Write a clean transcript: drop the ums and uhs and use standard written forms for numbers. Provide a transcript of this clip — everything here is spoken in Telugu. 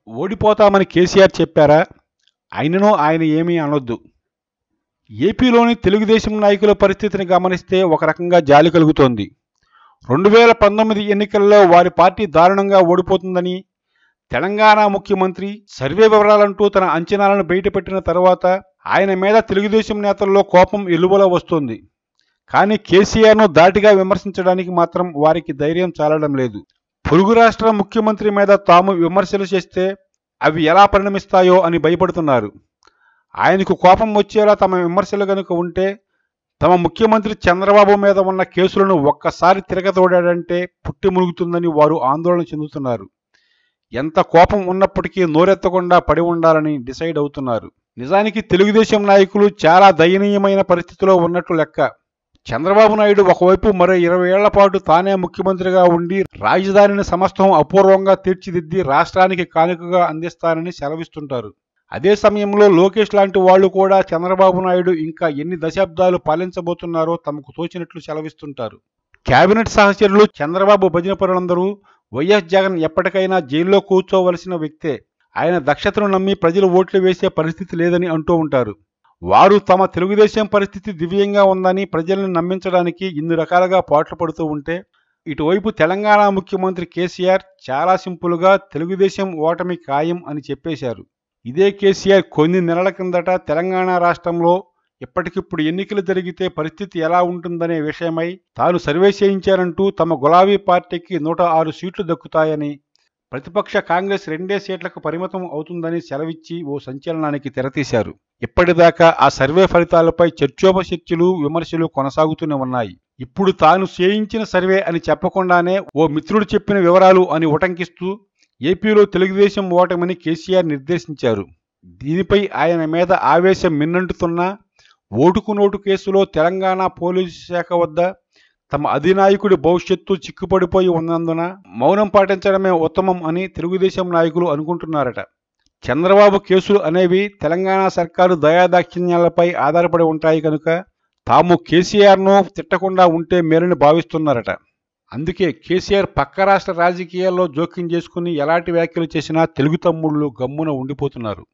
ఓడిపోతామని కేసీఆర్ చెప్పారా? అయినను ఆయన ఏమీ అనొద్దు. ఏపీలోని తెలుగుదేశం నాయకుల పరిస్థితిని గమనిస్తే ఒక రకంగా జాలి కలుగుతోంది. 2019 ఎన్నికల్లో వారి పార్టీ దారుణంగా ఓడిపోతుందని తెలంగాణ ముఖ్యమంత్రి సర్వే వివరాలంటూ తన అంచనాలను బయటపెట్టిన తర్వాత ఆయన మీద తెలుగుదేశం నేతల్లో కోపం ఎలువలో వస్తోంది. కానీ కేసీఆర్ను ధాటిగా విమర్శించడానికి మాత్రం వారికి ధైర్యం చాలడం లేదు. పొరుగు రాష్ట్ర ముఖ్యమంత్రి మీద తాము విమర్శలు చేస్తే అవి ఎలా పరిణమిస్తాయో అని భయపడుతున్నారు. ఆయనకు కోపం వచ్చేలా తమ విమర్శలు గనుక ఉంటే తమ ముఖ్యమంత్రి చంద్రబాబు మీద ఉన్న కేసులను ఒక్కసారి తిరగతోడాడంటే పుట్టి మునుగుతుందని వారు ఆందోళన చెందుతున్నారు. ఎంత కోపం ఉన్నప్పటికీ నోరెత్తకుండా పడి ఉండాలని డిసైడ్ అవుతున్నారు. నిజానికి తెలుగుదేశం నాయకులు చాలా దయనీయమైన పరిస్థితిలో ఉన్నట్లు లెక్క. చంద్రబాబు నాయుడు ఒకవైపు మరో 20 ఏళ్ల పాటు తానే ముఖ్యమంత్రిగా ఉండి రాజధానిని సమస్తం అపూర్వంగా తీర్చిదిద్ది రాష్ట్రానికి కానుకగా అందిస్తానని సెలవిస్తుంటారు. అదే సమయంలో లోకేష్ లాంటి వాళ్లు కూడా చంద్రబాబు నాయుడు ఇంకా ఎన్ని దశాబ్దాలు పాలించబోతున్నారో తమకు తోచినట్లు సెలవిస్తుంటారు. కేబినెట్ సహచరులు చంద్రబాబు భజనపరులందరూ వైఎస్ జగన్ ఎప్పటికైనా జైల్లో కూర్చోవలసిన వ్యక్తే, ఆయన దక్షతను నమ్మి ప్రజలు ఓట్లు వేసే పరిస్థితి లేదని అంటూ ఉంటారు. వారు తమ తెలుగుదేశం పరిస్థితి దివ్యంగా ఉందని ప్రజల్ని నమ్మించడానికి ఇన్ని రకాలుగా పాట్లు పడుతూ ఉంటే, ఇటువైపు తెలంగాణ ముఖ్యమంత్రి కేసీఆర్ చాలా సింపుల్గా తెలుగుదేశం ఓటమి ఖాయం అని చెప్పేశారు. ఇదే కేసీఆర్ కొన్ని నెలల కిందట తెలంగాణ రాష్ట్రంలో ఇప్పటికిప్పుడు ఎన్నికలు జరిగితే పరిస్థితి ఎలా ఉంటుందనే విషయమై తాను సర్వే చేయించారంటూ తమ గులాబీ పార్టీకి 106 సీట్లు దక్కుతాయని, ప్రతిపక్ష కాంగ్రెస్ 2 సీట్లకు పరిమితం అవుతుందని సెలవిచ్చి ఓ సంచలనానికి తెరతీశారు. ఇప్పటిదాకా ఆ సర్వే ఫలితాలపై చర్చోపచర్చలు, విమర్శలు కొనసాగుతూనే ఉన్నాయి. ఇప్పుడు తాను చేయించిన సర్వే అని చెప్పకుండానే ఓ మిత్రుడు చెప్పిన వివరాలు అని ఉటంకిస్తూ ఏపీలో తెలుగుదేశం ఓటమిని కేసీఆర్ నిర్దేశించారు. దీనిపై ఆయన మీద ఆవేశం మిన్నంటుతున్నా ఓటుకు నోటు కేసులో తెలంగాణ పోలీసు శాఖ వద్ద తమ అధినాయకుడి భవిష్యత్తు చిక్కుపడిపోయి ఉన్నందున మౌనం పాటించడమే ఉత్తమం అని తెలుగుదేశం నాయకులు అనుకుంటున్నారట. చంద్రబాబు కేసులు అనేవి తెలంగాణ సర్కారు దయాదాక్షిణ్యాలపై ఆధారపడి ఉంటాయి కనుక తాము కేసీఆర్ను తిట్టకుండా ఉంటే మేలని భావిస్తున్నారట. అందుకే కేసీఆర్ పక్క రాష్ట్ర రాజకీయాల్లో జోక్యం చేసుకుని ఎలాంటి వ్యాఖ్యలు చేసినా తెలుగు తమ్ముళ్ళు గమ్మున ఉండిపోతున్నారు.